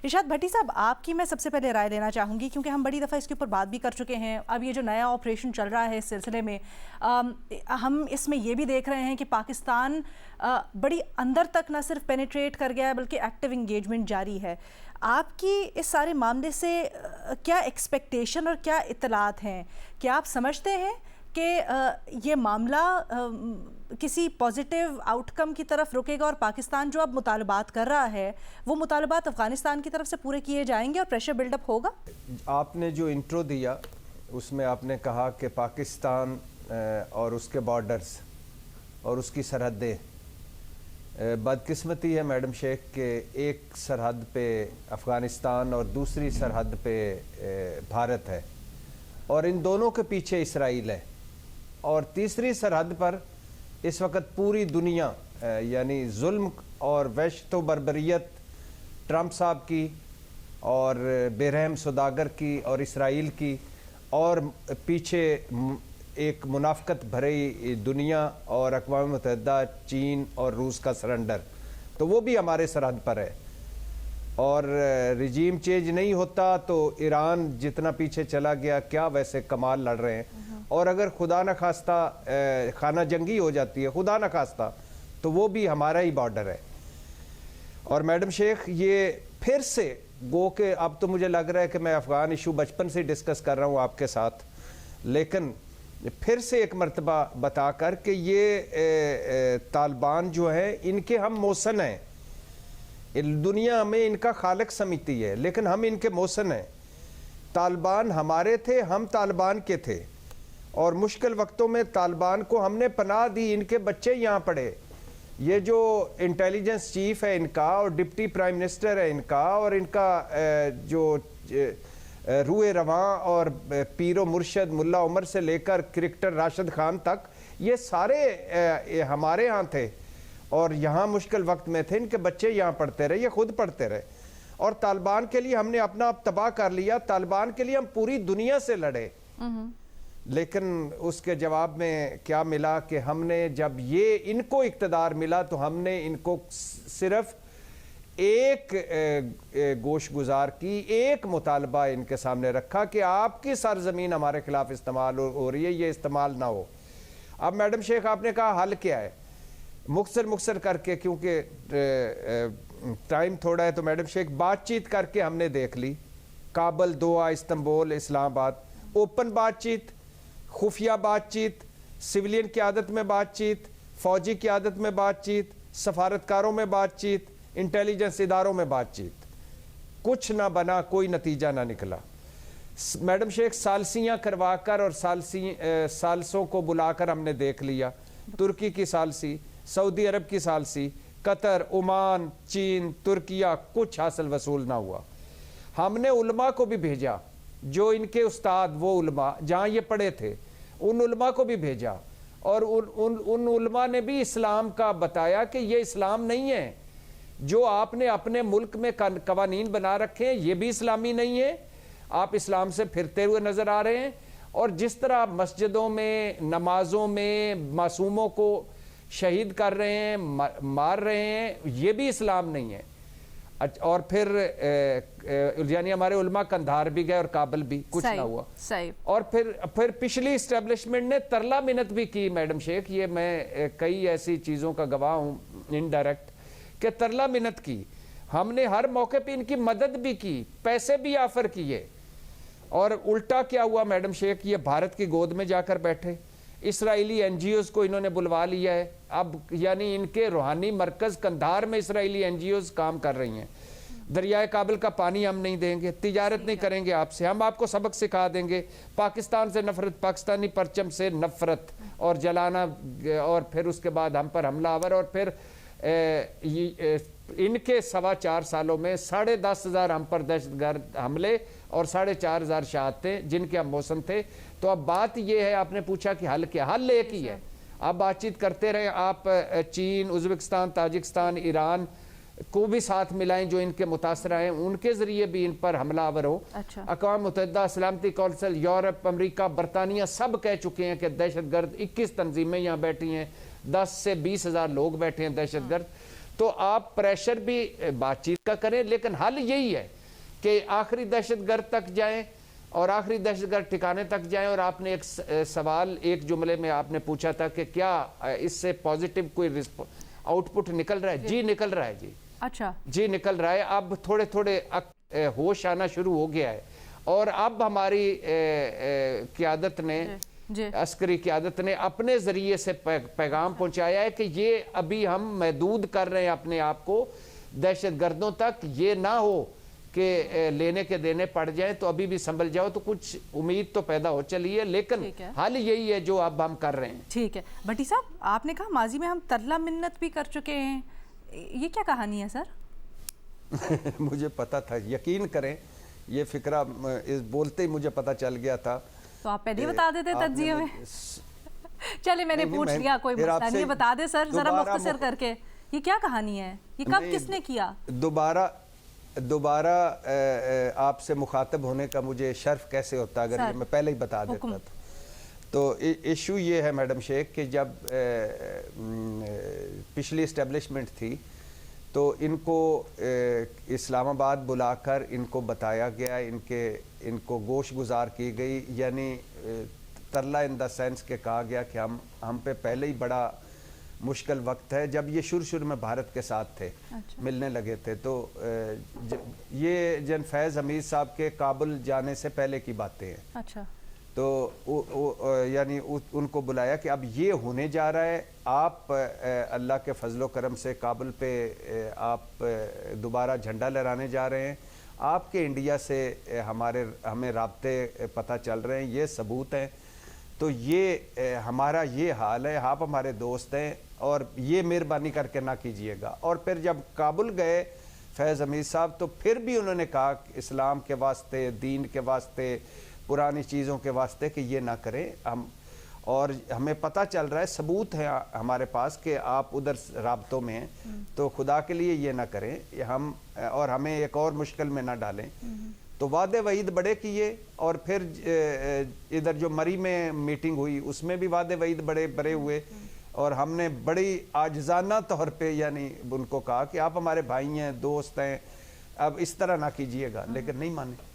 ارشاد بھٹی صاحب، آپ کی میں سب سے پہلے رائے لینا چاہوں گی کیونکہ ہم بڑی دفعہ اس کے اوپر بات بھی کر چکے ہیں. اب یہ جو نیا آپریشن چل رہا ہے اس سلسلے میں ہم اس میں یہ بھی دیکھ رہے ہیں کہ پاکستان بڑی اندر تک نہ صرف پینیٹریٹ کر گیا ہے بلکہ ایکٹیو انگیجمنٹ جاری ہے. آپ کی اس سارے معاملے سے کیا ایکسپیکٹیشن اور کیا اطلاعات ہیں؟ کیا آپ سمجھتے ہیں کہ یہ معاملہ کسی پازیٹیو آؤٹ کم کی طرف رکے گا اور پاکستان جو اب مطالبات کر رہا ہے وہ مطالبات افغانستان کی طرف سے پورے کیے جائیں گے اور پریشر بلڈ اپ ہوگا؟ آپ نے جو انٹرو دیا اس میں آپ نے کہا کہ پاکستان اور اس کے بارڈرز اور اس کی سرحدیں، بدقسمتی ہے میڈم شیخ کہ ایک سرحد پہ افغانستان اور دوسری سرحد پہ بھارت ہے اور ان دونوں کے پیچھے اسرائیل ہے، اور تیسری سرحد پر اس وقت پوری دنیا یعنی ظلم اور وحشت و بربریت ٹرمپ صاحب کی اور بے رحم سوداگر کی اور اسرائیل کی، اور پیچھے ایک منافقت بھری دنیا اور اقوام متحدہ، چین اور روس کا سرنڈر، تو وہ بھی ہمارے سرحد پر ہے. اور رجیم چینج نہیں ہوتا تو ایران جتنا پیچھے چلا گیا کیا ویسے کمال لڑ رہے ہیں، اور اگر خدا نہ خواستہ خانہ جنگی ہو جاتی ہے خدا نہ خواستہ تو وہ بھی ہمارا ہی بارڈر ہے. اور میڈم شیخ یہ پھر سے گو کہ اب تو مجھے لگ رہا ہے کہ میں افغان ایشو بچپن سے ڈسکس کر رہا ہوں آپ کے ساتھ، لیکن پھر سے ایک مرتبہ بتا کر کہ یہ طالبان جو ہیں ان کے ہم موسن ہیں، دنیا ہمیں ان کا خالق سمجھتی ہے لیکن ہم ان کے موسن ہیں. طالبان ہمارے تھے، ہم طالبان کے تھے، اور مشکل وقتوں میں طالبان کو ہم نے پناہ دی، ان کے بچے یہاں پڑھے. یہ جو انٹیلیجنس چیف ہے ان کا اور ڈپٹی پرائم منسٹر ہے ان کا، اور ان کا جو روح رواں اور پیر و مرشد ملا عمر سے لے کر کرکٹر راشد خان تک، یہ سارے ہمارے ہاں تھے اور یہاں مشکل وقت میں تھے. ان کے بچے یہاں پڑھتے رہے، یہ خود پڑھتے رہے، اور طالبان کے لیے ہم نے اپنا آپ تباہ کر لیا. طالبان کے لیے ہم پوری دنیا سے لڑے، لیکن اس کے جواب میں کیا ملا کہ ہم نے جب یہ ان کو اقتدار ملا تو ہم نے ان کو صرف ایک گوش گزار کی، ایک مطالبہ ان کے سامنے رکھا کہ آپ کی سرزمین ہمارے خلاف استعمال ہو رہی ہے، یہ استعمال نہ ہو. اب میڈم شیخ آپ نے کہا حل کیا ہے، مختصر کر کے کیونکہ ٹائم تھوڑا ہے، تو میڈم شیخ بات چیت کر کے ہم نے دیکھ لی، کابل، دوحہ، استنبول، اسلام آباد، اوپن بات چیت، خفیہ بات چیت، سویلین قیادت میں بات چیت، فوجی قیادت میں بات چیت، سفارتکاروں میں بات چیت، انٹیلیجنس اداروں میں بات چیت، کچھ نہ بنا، کوئی نتیجہ نہ نکلا. میڈم شیخ سالسیاں کروا کر اور سالسوں کو بلا کر ہم نے دیکھ لیا، ترکی کی سالسی، سعودی عرب کی سالسی، قطر، عمان، چین، ترکیہ، کچھ حاصل وصول نہ ہوا. ہم نے علماء کو بھی بھیجا، جو ان کے استاد وہ علماء جہاں یہ پڑھے تھے ان علماء کو بھی بھیجا، اور ان علماء نے بھی اسلام کا بتایا کہ یہ اسلام نہیں ہے، جو آپ نے اپنے ملک میں قوانین بنا رکھے ہیں یہ بھی اسلامی نہیں ہے، آپ اسلام سے پھرتے ہوئے نظر آ رہے ہیں. اور جس طرح مسجدوں میں نمازوں میں معصوموں کو شہید کر رہے ہیں، مار رہے ہیں، یہ بھی اسلام نہیں ہے. اور پھر یعنی ہمارے علماء کندھار بھی گئے اور کابل بھی، کچھ نہ ہوا. اور پھر پچھلی اسٹیبلشمنٹ نے ترلا منت بھی کی میڈم شیخ، یہ میں کئی ایسی چیزوں کا گواہ ہوں انڈائریکٹ کہ ترلا منت کی. ہم نے ہر موقع پہ ان کی مدد بھی کی، پیسے بھی آفر کیے، اور الٹا کیا ہوا میڈم شیخ، یہ بھارت کی گود میں جا کر بیٹھے. اسرائیلی این جی اوز کو انہوں نے بلوا لیا ہے، اب یعنی ان کے روحانی مرکز کندھار میں اسرائیلی این جی اوز کام کر رہی ہیں. دریائے کابل کا پانی ہم نہیں دیں گے، تجارت نہیں کریں گے آپ سے، ہم آپ کو سبق سکھا دیں گے، پاکستان سے نفرت، پاکستانی پرچم سے نفرت اور جلانا، اور پھر اس کے بعد ہم پر حملہ آور. اور پھر ان کے 4.25 سالوں میں 10,500 ہم پر دہشت گرد حملے اور 4,500 شہادتیں جن کے ہم موسم تھے. تو اب بات یہ ہے، آپ نے پوچھا کہ حل کیا، حل ایک ہی ہے، آپ بات چیت کرتے رہیں، آپ چین، ازبکستان، تاجکستان، ایران کو بھی ساتھ ملائیں جو ان کے متاثرہ ہیں، ان کے ذریعے بھی ان پر حملہ آور ہو. اقوام متحدہ، سلامتی کونسل، یورپ، امریکہ، برطانیہ سب کہہ چکے ہیں کہ دہشت گرد 21 تنظیمیں یہاں بیٹھی ہیں، 10 سے 20 ہزار لوگ بیٹھے ہیں دہشت گرد. تو آپ پریشر بھی بات چیت کا کریں، لیکن حل یہی ہے کہ آخری دہشت گرد تک جائیں اور آخری دہشت گرد ٹھکانے تک جائیں. اور آپ نے ایک سوال ایک جملے میں آپ نے پوچھا تھا کہ کیا اس سے پازیٹیو کوئی آؤٹ پٹ نکل رہا ہے؟ جی نکل رہا ہے. جی اچھا جی نکل رہا ہے. اب تھوڑے تھوڑے ہوش آنا شروع ہو گیا ہے، اور اب ہماری قیادت نے عسکری قیادت نے اپنے ذریعے سے پیغام پہنچایا ہے کہ یہ ابھی ہم محدود کر رہے ہیں اپنے آپ کو دہشت گردوں تک. یہ نہ ہو کہ لینے کے دینے پڑ جائیں، تو ابھی بھی سنبھل جاؤ. تو کچھ امید تو پیدا ہو چلی ہے، لیکن حل یہی ہے جو اب ہم کر رہے ہیں. ٹھیک ہے. بھٹی صاحب، آپ نے کہا ماضی میں ہم ترلا منت بھی کر چکے ہیں، یہ کیا کہانی ہے سر؟ مجھے پتا تھا، یقین کریں یہ فکرہ بولتے ہی مجھے پتا چل گیا تھا. تو آپ پہلے بتا دیتے تجزیے میں. چلے میں نے پوچھ لیا، کوئی مسئلہ نہیں. بتا دے سر ذرا مختصر کر کے، یہ کیا کہانی ہے؟ یہ کب کس نے کیا؟ دوبارہ آپ سے مخاطب ہونے کا مجھے شرف کیسے ہوتا اگر یہ میں پہلے ہی بتا دیتا تھا. تو ایشو یہ ہے میڈم شیخ کہ جب پچھلی اسٹیبلشمنٹ تھی تو ان کو اسلام آباد بلا کر ان کو بتایا گیا، ان کو گوش گزار کی گئی، یعنی ترلا ان دا سینس کہ کہا گیا کہ ہم پہ پہلے ہی بڑا مشکل وقت ہے. جب یہ شروع میں بھارت کے ساتھ تھے، ملنے لگے تھے، تو یہ جن فیض حمید صاحب کے کابل جانے سے پہلے کی باتیں ہیں. اچھا. تو یعنی ان کو بلایا کہ اب یہ ہونے جا رہا ہے، آپ اللہ کے فضل و کرم سے کابل پہ آپ دوبارہ جھنڈا لہرانے جا رہے ہیں. آپ کے انڈیا سے ہمیں رابطے پتہ چل رہے ہیں، یہ ثبوت ہیں. تو یہ ہمارا یہ حال ہے، آپ ہمارے دوست ہیں اور یہ مہربانی کر کے نہ کیجئے گا. اور پھر جب کابل گئے فیض حمید صاحب تو پھر بھی انہوں نے کہا کہ اسلام کے واسطے، دین کے واسطے، پرانی چیزوں کے واسطے کہ یہ نہ کریں. اور ہمیں پتہ چل رہا ہے، ثبوت ہے ہمارے پاس کہ آپ ادھر رابطوں میں ہیں، تو خدا کے لیے یہ نہ کریں اور ہمیں ایک اور مشکل میں نہ ڈالیں. تو وعدے وعید بڑے کیے، اور پھر ادھر جو مری میں میٹنگ ہوئی اس میں بھی وعدے وعید بڑے ہوئے، اور ہم نے بڑی عاجزانہ طور پہ یعنی ان کو کہا کہ آپ ہمارے بھائی ہیں، دوست ہیں، اب اس طرح نہ کیجئے گا، لیکن نہیں مانے.